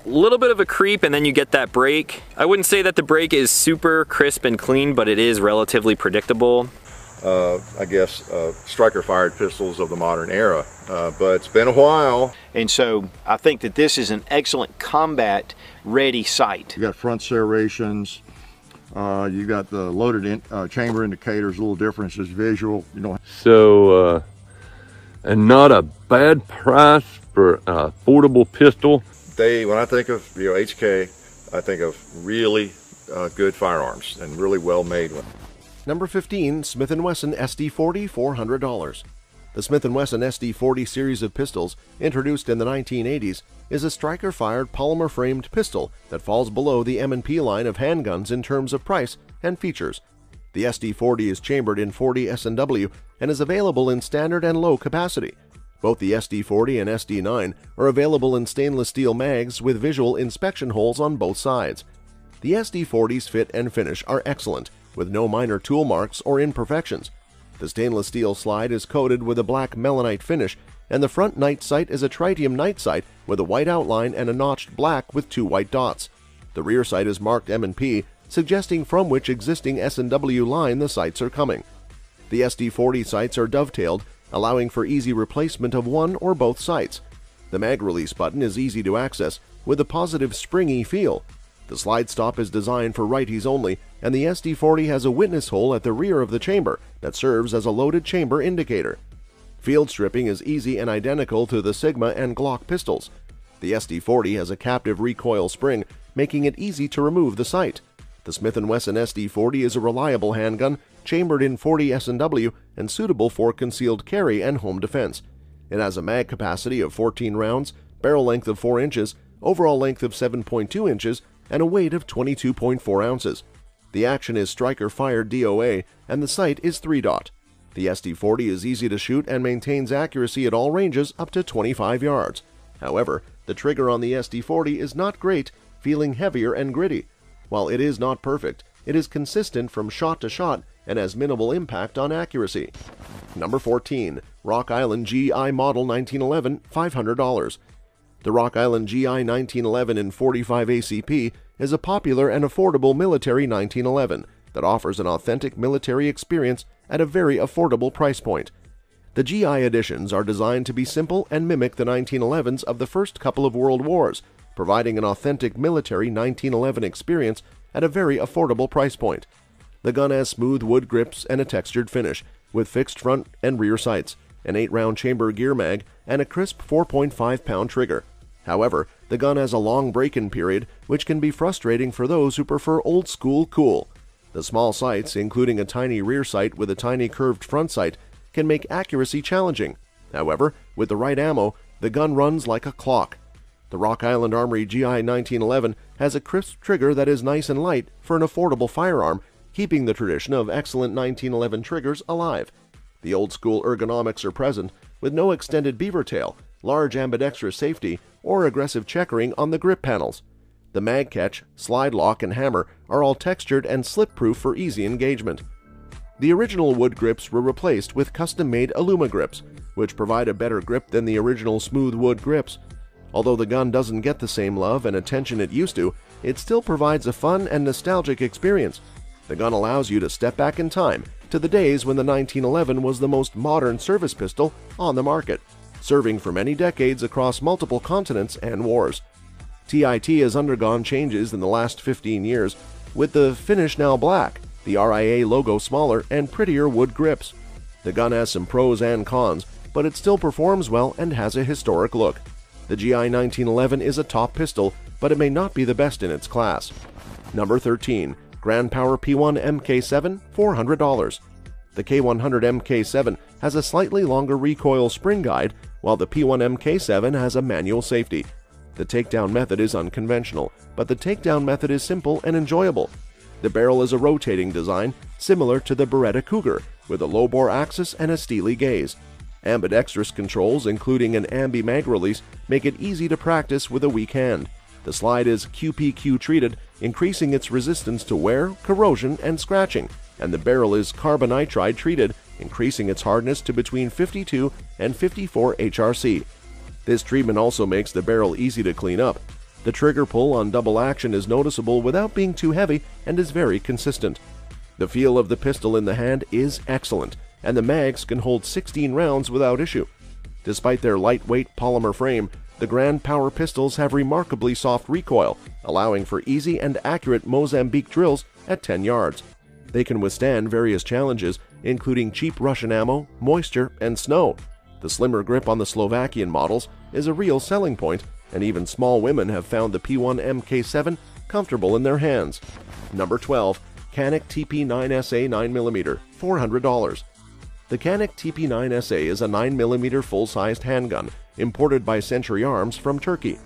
little bit of a creep, and then you get that break. I wouldn't say that the break is super crisp and clean, but it is relatively predictable. I guess striker-fired pistols of the modern era, but it's been a while. And so I think that this is an excellent combat-ready sight. You got front serrations. You got the loaded chamber indicators. A little difference is visual. You know. So, and not a bad price for an affordable pistol. When I think of HK, I think of really good firearms and really well-made ones. Number 15, Smith & Wesson SD40, $400. The Smith & Wesson SD40 series of pistols, introduced in the 1980s, is a striker-fired polymer-framed pistol that falls below the M&P line of handguns in terms of price and features. The SD40 is chambered in 40 S&W and is available in standard and low capacity. Both the SD40 and SD9 are available in stainless steel mags with visual inspection holes on both sides. The SD40's fit and finish are excellent, with no minor tool marks or imperfections. The stainless steel slide is coated with a black melanite finish, and the front night sight is a tritium night sight with a white outline and a notched black with 2 white dots. The rear sight is marked M&P, suggesting from which existing S&W line the sights are coming. The SD40 sights are dovetailed, allowing for easy replacement of one or both sights. The mag release button is easy to access, with a positive springy feel. The slide stop is designed for righties only, and the SD40 has a witness hole at the rear of the chamber that serves as a loaded chamber indicator. Field stripping is easy and identical to the Sigma and Glock pistols. The SD40 has a captive recoil spring, making it easy to remove the sight. The Smith & Wesson SD40 is a reliable handgun, chambered in 40 S&W and suitable for concealed carry and home defense. It has a mag capacity of 14 rounds, barrel length of 4 inches, overall length of 7.2 inches, and a weight of 22.4 ounces. The action is striker-fired DOA, and the sight is 3-dot. The SD40 is easy to shoot and maintains accuracy at all ranges up to 25 yards. However, the trigger on the SD40 is not great, feeling heavier and gritty. While it is not perfect, it is consistent from shot to shot and has minimal impact on accuracy. Number 14, Rock Island GI Model 1911, $500. The Rock Island GI 1911 in 45 ACP is a popular and affordable military 1911 that offers an authentic military experience at a very affordable price point. The GI editions are designed to be simple and mimic the 1911s of the first couple of world wars, providing an authentic military 1911 experience at a very affordable price point. The gun has smooth wood grips and a textured finish, with fixed front and rear sights, an 8-round chamber gear mag, and a crisp 4.5-pound trigger. However, the gun has a long break-in period, which can be frustrating for those who prefer old-school cool. The small sights, including a tiny rear sight with a tiny curved front sight, can make accuracy challenging. However, with the right ammo, the gun runs like a clock. The Rock Island Armory GI 1911 has a crisp trigger that is nice and light for an affordable firearm, keeping the tradition of excellent 1911 triggers alive. The old-school ergonomics are present, with no extended beaver tail, large ambidextrous safety, or aggressive checkering on the grip panels. The mag catch, slide lock, and hammer are all textured and slip-proof for easy engagement. The original wood grips were replaced with custom-made Aluma grips, which provide a better grip than the original smooth wood grips. Although the gun doesn't get the same love and attention it used to, it still provides a fun and nostalgic experience. The gun allows you to step back in time to the days when the 1911 was the most modern service pistol on the market, serving for many decades across multiple continents and wars. TIT has undergone changes in the last 15 years, with the finish now black, the RIA logo smaller, and prettier wood grips. The gun has some pros and cons, but it still performs well and has a historic look. The GI 1911 is a top pistol, but it may not be the best in its class. Number 13, Grand Power P1 MK7, $400. The K100 MK7 has a slightly longer recoil spring guide, while the P1 MK7 has a manual safety. The takedown method is unconventional, but the takedown method is simple and enjoyable. The barrel is a rotating design, similar to the Beretta Cougar, with a low-bore axis and a steely gaze. Ambidextrous controls, including an ambi mag release, make it easy to practice with a weak hand. The slide is QPQ treated, increasing its resistance to wear, corrosion, and scratching, and the barrel is carbonitride treated, increasing its hardness to between 52 and 54 HRC. This treatment also makes the barrel easy to clean up. The trigger pull on double action is noticeable without being too heavy and is very consistent. The feel of the pistol in the hand is excellent, and the mags can hold 16 rounds without issue. Despite their lightweight polymer frame, the Grand Power pistols have remarkably soft recoil, allowing for easy and accurate Mozambique drills at 10 yards. They can withstand various challenges, including cheap Russian ammo, moisture, and snow. The slimmer grip on the Slovakian models is a real selling point, and even small women have found the P1 MK7 comfortable in their hands. Number 12. Canik TP9SA 9mm, $400. The Canik TP9SA is a 9mm full-sized handgun imported by Century Arms from Turkey.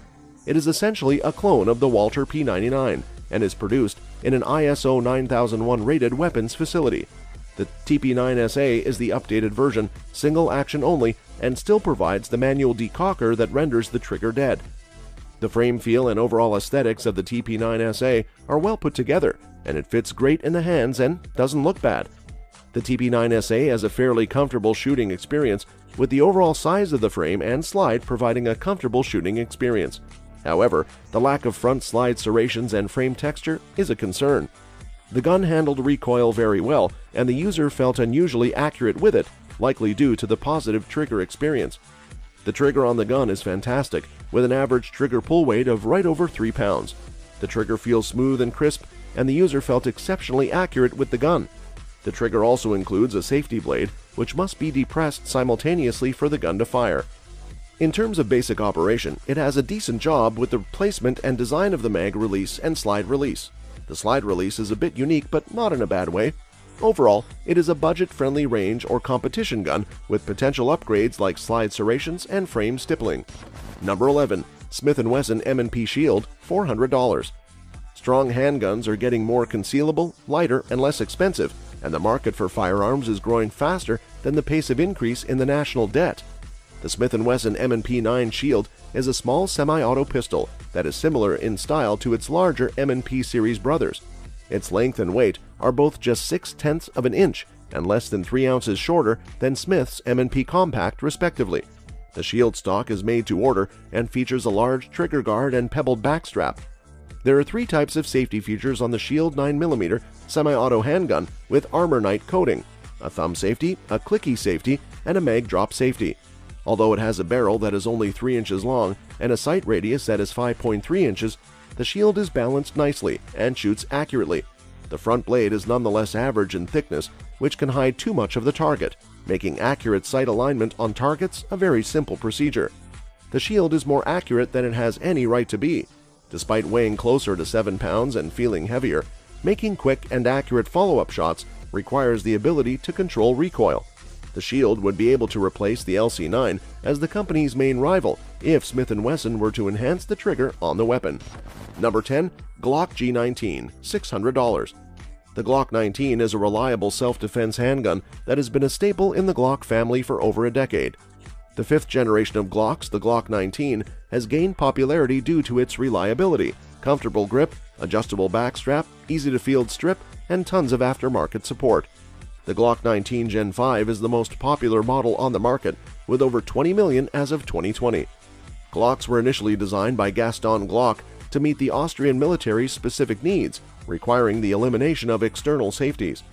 It is essentially a clone of the Walter P99 and is produced in an ISO 9001 rated weapons facility. The TP9SA is the updated version, single action only, and still provides the manual decocker that renders the trigger dead. The frame feel and overall aesthetics of the TP9SA are well put together, and it fits great in the hands and doesn't look bad. The TP9SA has a fairly comfortable shooting experience, with the overall size of the frame and slide providing a comfortable shooting experience. However, the lack of front slide serrations and frame texture is a concern. The gun handled recoil very well, and the user felt unusually accurate with it, likely due to the positive trigger experience. The trigger on the gun is fantastic, with an average trigger pull weight of right over 3 pounds. The trigger feels smooth and crisp, and the user felt exceptionally accurate with the gun. The trigger also includes a safety blade, which must be depressed simultaneously for the gun to fire. In terms of basic operation, it has a decent job with the placement and design of the mag release and slide release. The slide release is a bit unique, but not in a bad way. Overall, it is a budget-friendly range or competition gun with potential upgrades like slide serrations and frame stippling. Number 11. Smith & Wesson M&P Shield, $400. Strong handguns are getting more concealable, lighter, and less expensive, and the market for firearms is growing faster than the pace of increase in the national debt. The Smith & Wesson M&P 9 Shield is a small semi-auto pistol that is similar in style to its larger M&P series brothers. Its length and weight are both just 0.6 of an inch and less than 3 ounces shorter than Smith's M&P Compact, respectively. The Shield stock is made to order and features a large trigger guard and pebbled backstrap. There are 3 types of safety features on the Shield 9mm semi-auto handgun with Armor Night coating: a thumb safety, a clicky safety, and a mag drop safety. Although it has a barrel that is only 3 inches long and a sight radius that is 5.3 inches, the Shield is balanced nicely and shoots accurately. The front blade is nonetheless average in thickness, which can hide too much of the target, making accurate sight alignment on targets a very simple procedure. The Shield is more accurate than it has any right to be. Despite weighing closer to 7 pounds and feeling heavier, making quick and accurate follow-up shots requires the ability to control recoil. The Shield would be able to replace the LC9 as the company's main rival if Smith & Wesson were to enhance the trigger on the weapon. Number 10. Glock G19, $600. The Glock 19 is a reliable self-defense handgun that has been a staple in the Glock family for over a decade. The 5th generation of Glocks, the Glock 19, has gained popularity due to its reliability, comfortable grip, adjustable backstrap, easy-to-field strip, and tons of aftermarket support. The Glock 19 Gen 5 is the most popular model on the market, with over 20 million as of 2020. Glocks were initially designed by Gaston Glock to meet the Austrian military's specific needs, requiring the elimination of external safeties.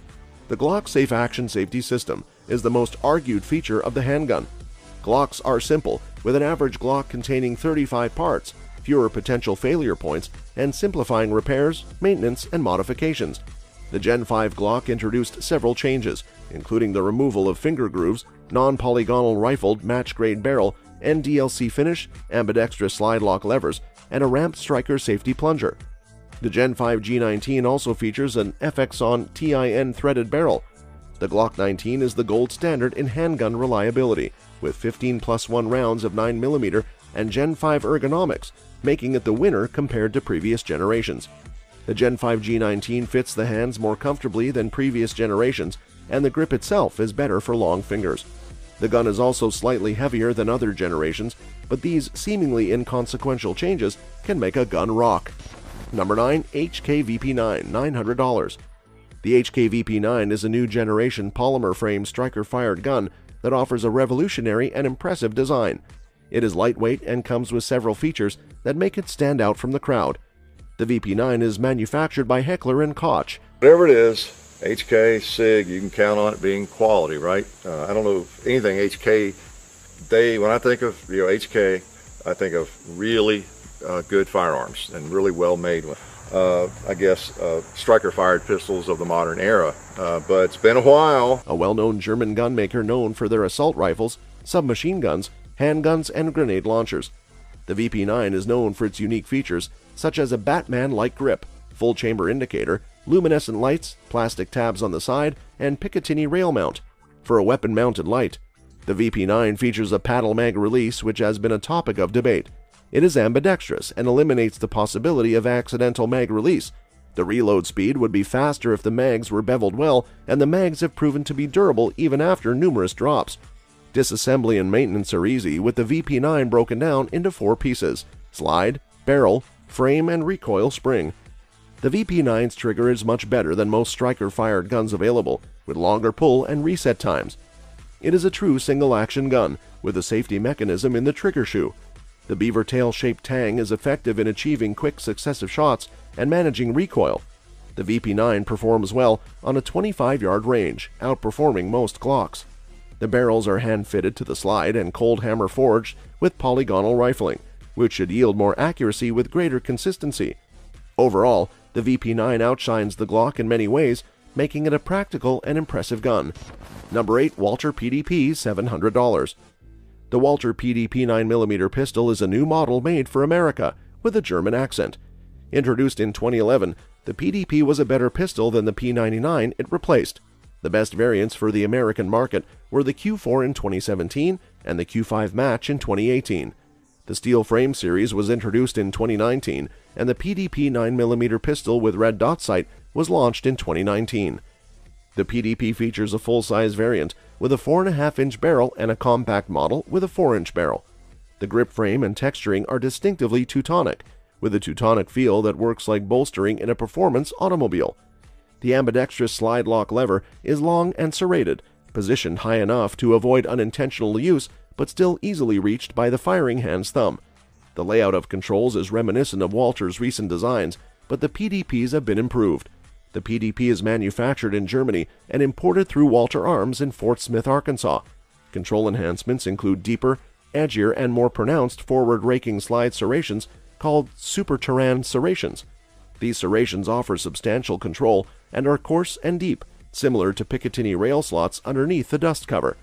The Glock Safe Action Safety System is the most argued feature of the handgun. Glocks are simple, with an average Glock containing 35 parts, fewer potential failure points, and simplifying repairs, maintenance, and modifications. The Gen 5 Glock introduced several changes, including the removal of finger grooves, non-polygonal rifled match-grade barrel, NDLC finish, ambidextrous slide lock levers, and a ramped striker safety plunger. The Gen 5 G19 also features an FX-on TIN threaded barrel. The Glock 19 is the gold standard in handgun reliability, with 15+1 rounds of 9mm and Gen 5 ergonomics, making it the winner compared to previous generations. The Gen 5 G19 fits the hands more comfortably than previous generations, and the grip itself is better for long fingers. The gun is also slightly heavier than other generations, but these seemingly inconsequential changes can make a gun rock. Number 9. HK-VP9, $900. The HK-VP9 is a new generation polymer frame striker-fired gun that offers a revolutionary and impressive design. It is lightweight and comes with several features that make it stand out from the crowd. The VP9 is manufactured by Heckler & Koch. Whatever it is, HK, SIG, you can count on it being quality, right? I don't know if anything HK, when I think of HK, I think of really good firearms and really well made ones. I guess striker fired pistols of the modern era, but it's been a while. A well-known German gun maker known for their assault rifles, submachine guns, handguns, and grenade launchers. The VP9 is known for its unique features such as a Batman-like grip, full chamber indicator, luminescent lights, plastic tabs on the side, and Picatinny rail mount. For a weapon-mounted light, the VP9 features a paddle mag release, which has been a topic of debate. It is ambidextrous and eliminates the possibility of accidental mag release. The reload speed would be faster if the mags were beveled well, and the mags have proven to be durable even after numerous drops. Disassembly and maintenance are easy, with the VP9 broken down into 4 pieces: slide, barrel, frame, and recoil spring. The VP9's trigger is much better than most striker-fired guns available, with longer pull and reset times. It is a true single-action gun, with a safety mechanism in the trigger shoe. The beaver tail-shaped tang is effective in achieving quick successive shots and managing recoil. The VP9 performs well on a 25-yard range, outperforming most Glocks. The barrels are hand-fitted to the slide and cold hammer forged with polygonal rifling, which should yield more accuracy with greater consistency. Overall, the VP9 outshines the Glock in many ways, making it a practical and impressive gun. Number 8. Walter PDP, $700. The Walter PDP 9mm pistol is a new model made for America, with a German accent. Introduced in 2011, the PDP was a better pistol than the P99 it replaced. The best variants for the American market were the Q4 in 2017 and the Q5 Match in 2018. The steel frame series was introduced in 2019, and the PDP 9mm pistol with red dot sight was launched in 2019. The PDP features a full-size variant with a 4.5-inch barrel and a compact model with a 4-inch barrel. The grip frame and texturing are distinctively Teutonic, with a Teutonic feel that works like bolstering in a performance automobile. The ambidextrous slide lock lever is long and serrated, positioned high enough to avoid unintentional use but still easily reached by the firing hand's thumb. The layout of controls is reminiscent of Walter's recent designs, but the PDPs have been improved. The PDP is manufactured in Germany and imported through Walter Arms in Fort Smith, Arkansas. Control enhancements include deeper, edgier, and more pronounced forward-raking slide serrations called Super Terran serrations. These serrations offer substantial control and are coarse and deep, similar to Picatinny rail slots underneath the dust cover.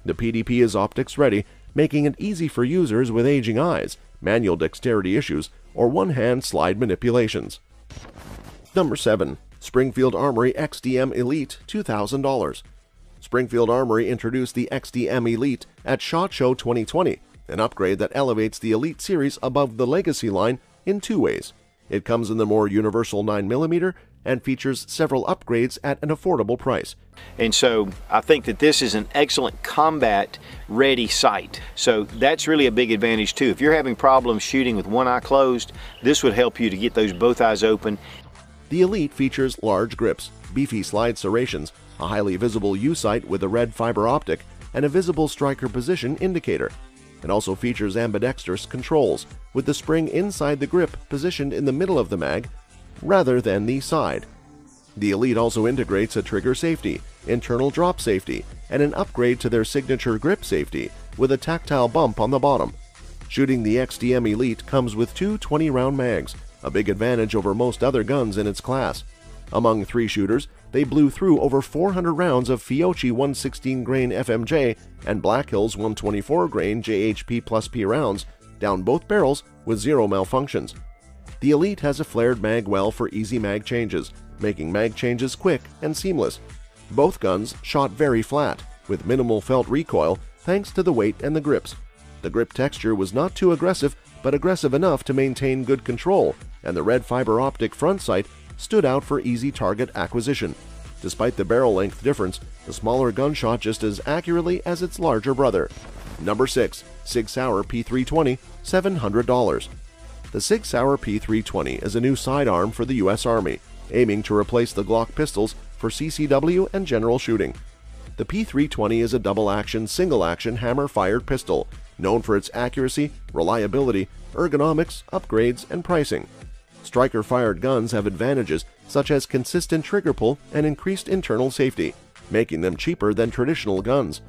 The PDP is optics ready, making it easy for users with aging eyes, manual dexterity issues, or one-hand slide manipulations. Number 7. Springfield Armory XDM Elite, $2,000. Springfield Armory introduced the XDM Elite at SHOT Show 2020, an upgrade that elevates the Elite series above the Legacy line in 2 ways. It comes in the more universal 9mm and features several upgrades at an affordable price. And so I think that this is an excellent combat ready sight. So that's really a big advantage too. If you're having problems shooting with one eye closed, this would help you to get those both eyes open. The Elite features large grips, beefy slide serrations, a highly visible U-sight with a red fiber optic, and a visible striker position indicator. It also features ambidextrous controls, with the spring inside the grip positioned in the middle of the mag rather than the side. The Elite also integrates a trigger safety, internal drop safety, and an upgrade to their signature grip safety with a tactile bump on the bottom. Shooting the XDM Elite comes with 2 20-round mags, a big advantage over most other guns in its class. Among 3 shooters, they blew through over 400 rounds of Fiocchi 116 grain FMJ and Black Hills 124 grain JHP plus P rounds down both barrels with 0 malfunctions. The Elite has a flared mag well for easy mag changes, making mag changes quick and seamless. Both guns shot very flat, with minimal felt recoil thanks to the weight and the grips. The grip texture was not too aggressive, but aggressive enough to maintain good control, and the red fiber optic front sight stood out for easy target acquisition. Despite the barrel length difference, the smaller gun shot just as accurately as its larger brother. Number 6. Sig Sauer P320, $700. The Sig Sauer P320 is a new sidearm for the U.S. Army, aiming to replace the Glock pistols for CCW and general shooting. The P320 is a double-action, single-action hammer-fired pistol known for its accuracy, reliability, ergonomics, upgrades, and pricing. Striker-fired guns have advantages such as consistent trigger pull and increased internal safety, making them cheaper than traditional guns.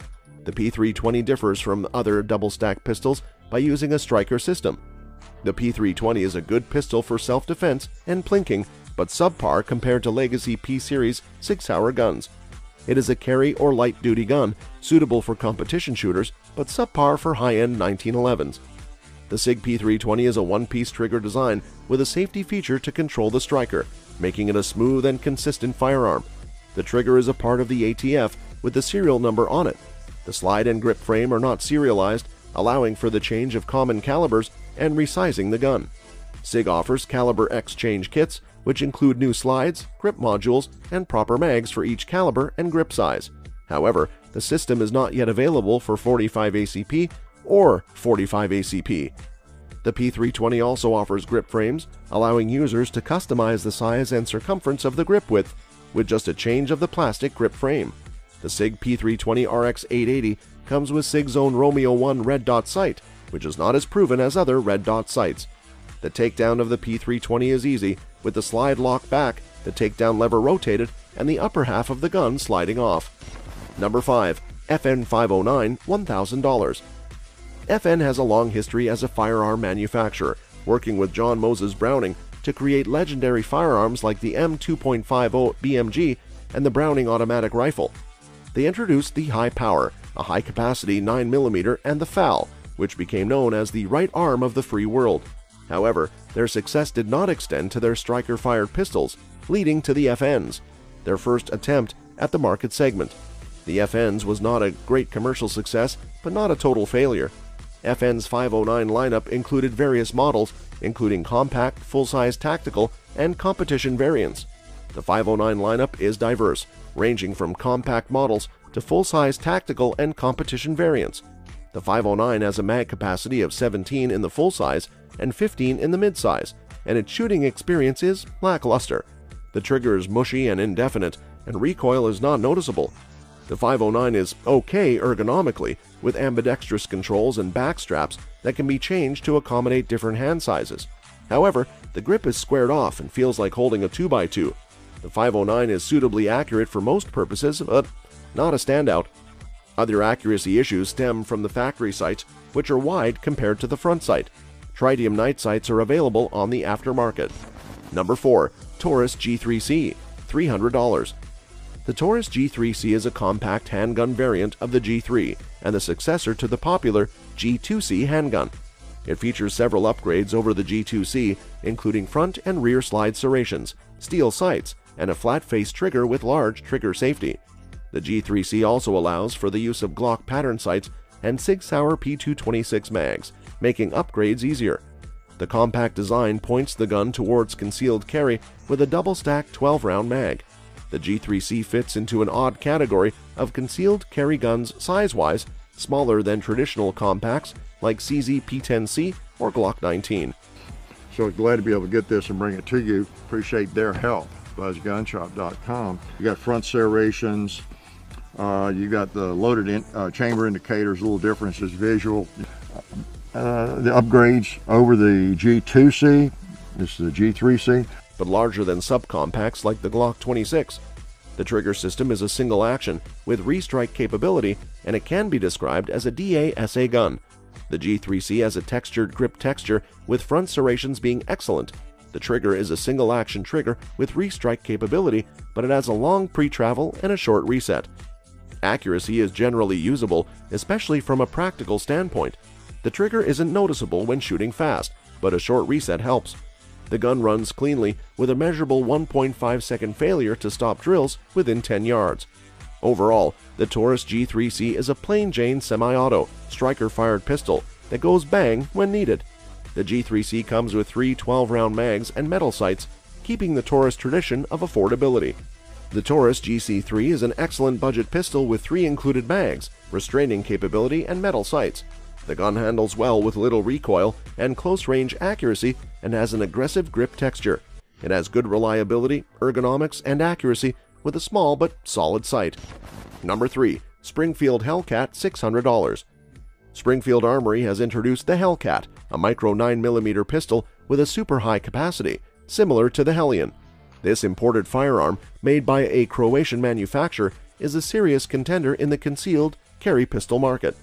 The P320 differs from other double-stack pistols by using a striker system. The P320 is a good pistol for self-defense and plinking, but subpar compared to legacy P-Series Sig-Sauer guns. It is a carry or light-duty gun, suitable for competition shooters, but subpar for high-end 1911s. The SIG P320 is a one-piece trigger design with a safety feature to control the striker, making it a smooth and consistent firearm. The trigger is a part of the ATF with the serial number on it. The slide and grip frame are not serialized, allowing for the change of common calibers and resizing the gun. SIG offers caliber exchange kits, which include new slides, grip modules, and proper mags for each caliber and grip size. However, the system is not yet available for 45 ACP or 45 ACP. The P320 also offers grip frames, allowing users to customize the size and circumference of the grip width with just a change of the plastic grip frame. The SIG P320 RX880 comes with SIG's own Romeo 1 red dot sight, which is not as proven as other red dot sights. The takedown of the P320 is easy, with the slide lock back, the takedown lever rotated, and the upper half of the gun sliding off. Number 5. FN509 $1,000. FN has a long history as a firearm manufacturer, working with John Moses Browning to create legendary firearms like the M2.50 BMG and the Browning automatic rifle. They introduced the high power, a high-capacity 9mm, and the FAL, which became known as the right arm of the free world. However, their success did not extend to their striker-fired pistols, leading to the FNs, their first attempt at the market segment. The FNs was not a great commercial success, but not a total failure. FN's 509 lineup included various models, including compact, full-size tactical, and competition variants. The 509 lineup is diverse, ranging from compact models to full-size tactical and competition variants. The 509 has a mag capacity of 17 in the full-size and 15 in the mid-size, and its shooting experience is lackluster. The trigger is mushy and indefinite, and recoil is not noticeable. The 509 is okay ergonomically, with ambidextrous controls and back straps that can be changed to accommodate different hand sizes. However, the grip is squared off and feels like holding a 2x2. The 509 is suitably accurate for most purposes, but not a standout. Other accuracy issues stem from the factory sights, which are wide compared to the front sight. Tritium night sights are available on the aftermarket. Number 4. Taurus G3C, $300. The Taurus G3C is a compact handgun variant of the G3 and the successor to the popular G2C handgun. It features several upgrades over the G2C, including front and rear slide serrations, steel sights, and a flat-face trigger with large trigger safety. The G3C also allows for the use of Glock pattern sights and Sig-Sauer P226 mags, making upgrades easier. The compact design points the gun towards concealed carry with a double-stack 12-round mag. The G3C fits into an odd category of concealed carry guns size-wise, smaller than traditional compacts like CZ P10C or Glock 19. So glad to be able to get this and bring it to you. Appreciate their help. BuzzGunshop.com. You got front serrations. You got the loaded chamber indicators, little differences, visual. The upgrades over the G2C. This is the G3C. But larger than subcompacts like the Glock 26. The trigger system is a single action with restrike capability, and it can be described as a DA-SA gun. The G3C has a textured grip texture, with front serrations being excellent. The trigger is a single action trigger with restrike capability, but it has a long pre-travel and a short reset. Accuracy is generally usable, especially from a practical standpoint. The trigger isn't noticeable when shooting fast, but a short reset helps. The gun runs cleanly, with a measurable 1.5-second failure to stop drills within 10 yards. Overall, the Taurus G3C is a plain Jane semi-auto, striker-fired pistol that goes bang when needed. The G3C comes with 3 12-round mags and metal sights, keeping the Taurus tradition of affordability. The Taurus GC3 is an excellent budget pistol with 3 included mags, restraining capability, and metal sights. The gun handles well with little recoil and close-range accuracy and has an aggressive grip texture. It has good reliability, ergonomics, and accuracy with a small but solid sight. Number 3. Springfield Hellcat $600. Springfield Armory has introduced the Hellcat, a micro 9mm pistol with a super high capacity, similar to the Hellion. This imported firearm, made by a Croatian manufacturer, is a serious contender in the concealed carry pistol market.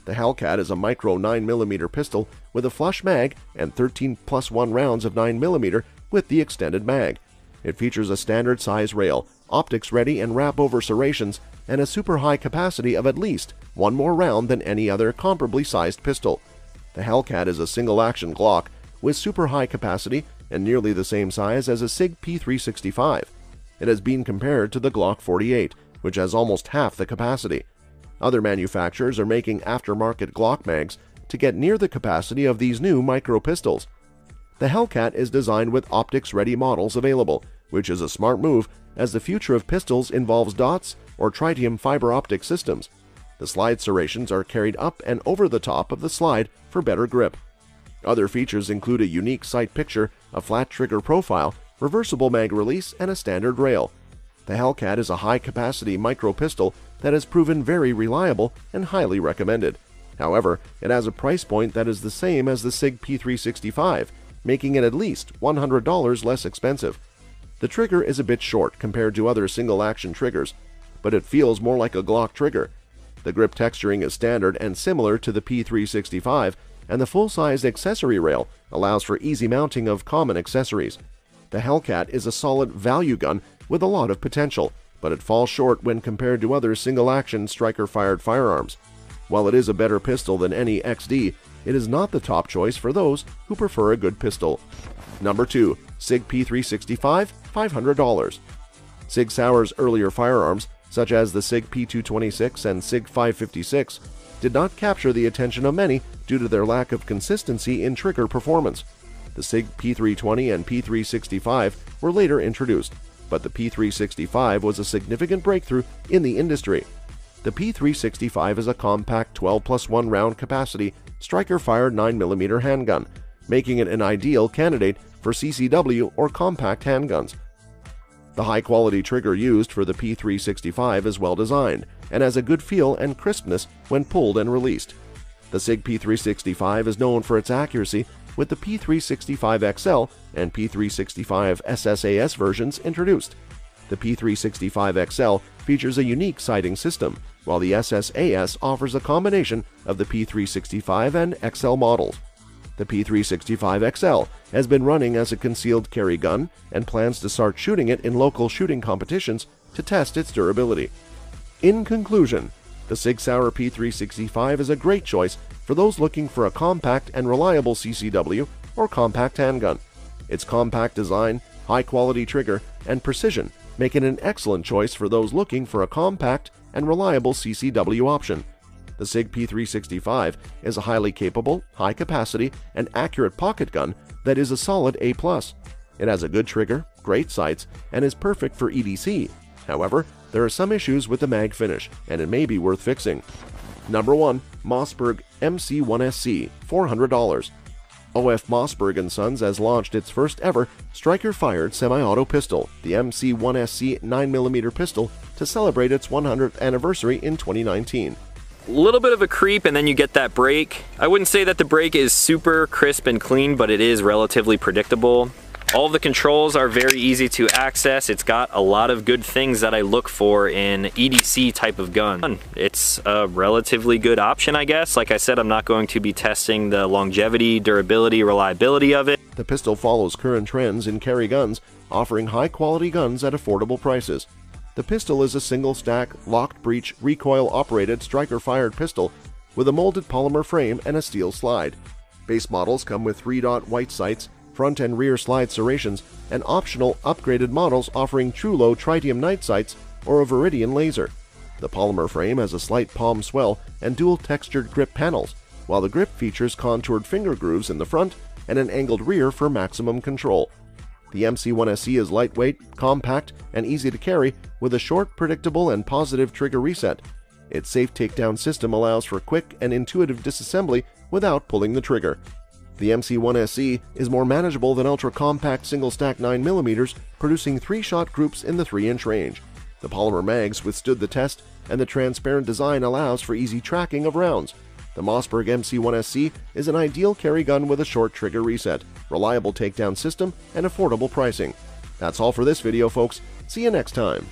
The Hellcat is a micro 9mm pistol with a flush mag and 13+1 rounds of 9mm with the extended mag. It features a standard size rail, optics-ready and wrap-over serrations, and a super high capacity of at least one more round than any other comparably sized pistol. The Hellcat is a single-action Glock with super high capacity and nearly the same size as a SIG P365. It has been compared to the Glock 48, which has almost half the capacity. Other manufacturers are making aftermarket Glock mags to get near the capacity of these new micro pistols. The Hellcat is designed with optics-ready models available, which is a smart move as the future of pistols involves dots or tritium fiber optic systems. The slide serrations are carried up and over the top of the slide for better grip. Other features include a unique sight picture, a flat trigger profile, reversible mag release, and a standard rail. The Hellcat is a high-capacity micro pistol that has proven very reliable and highly recommended. However, it has a price point that is the same as the SIG P365, making it at least $100 less expensive. The trigger is a bit short compared to other single-action triggers, but it feels more like a Glock trigger. The grip texturing is standard and similar to the P365, and the full-sized accessory rail allows for easy mounting of common accessories. The Hellcat is a solid value gun with a lot of potential, but it falls short when compared to other single-action striker-fired firearms. While it is a better pistol than any XD, it is not the top choice for those who prefer a good pistol. Number 2. SIG P365, $500. Sig Sauer's earlier firearms, such as the SIG P226 and SIG 556, did not capture the attention of many due to their lack of consistency in trigger performance. The SIG P320 and P365 were later introduced, but the P365 was a significant breakthrough in the industry. The P365 is a compact 12+1 round capacity striker-fired 9mm handgun, making it an ideal candidate for CCW or compact handguns. The high-quality trigger used for the P365 is well designed and has a good feel and crispness when pulled and released. The SIG P365 is known for its accuracy, with the P365 XL and P365 SSAS versions introduced. The P365 XL features a unique sighting system, while the SSAS offers a combination of the P365 and XL models. The P365 XL has been running as a concealed carry gun and plans to start shooting it in local shooting competitions to test its durability. In conclusion, the Sig Sauer P365 is a great choice for those looking for a compact and reliable CCW or compact handgun. Its compact design, high-quality trigger, and precision make it an excellent choice for those looking for a compact and reliable CCW option. The SIG P365 is a highly capable, high-capacity, and accurate pocket gun that is a solid A+. It has a good trigger, great sights, and is perfect for EDC. However, there are some issues with the mag finish, and it may be worth fixing. Number 1. Mossberg MC1SC, $400. OF Mossberg & Sons has launched its first ever striker-fired semi-auto pistol, the MC1SC 9mm pistol, to celebrate its 100th anniversary in 2019. A little bit of a creep and then you get that break. I wouldn't say that the break is super crisp and clean, but it is relatively predictable. All the controls are very easy to access. It's got a lot of good things that I look for in EDC type of gun. It's a relatively good option, I guess. Like I said, I'm not going to be testing the longevity, durability, reliability of it. The pistol follows current trends in carry guns, offering high-quality guns at affordable prices. The pistol is a single-stack, locked-breech, recoil-operated striker-fired pistol with a molded polymer frame and a steel slide. Base models come with 3-dot white sights, front and rear slide serrations, and optional upgraded models offering true-low tritium night sights or a Viridian laser. The polymer frame has a slight palm swell and dual textured grip panels, while the grip features contoured finger grooves in the front and an angled rear for maximum control. The MC1SC is lightweight, compact, and easy to carry with a short, predictable, and positive trigger reset. Its safe takedown system allows for quick and intuitive disassembly without pulling the trigger. The MC1SC is more manageable than ultra-compact single-stack 9mm, producing 3-shot groups in the 3-inch range. The polymer mags withstood the test, and the transparent design allows for easy tracking of rounds. The Mossberg MC1SC is an ideal carry gun with a short trigger reset, reliable takedown system, and affordable pricing. That's all for this video, folks. See you next time.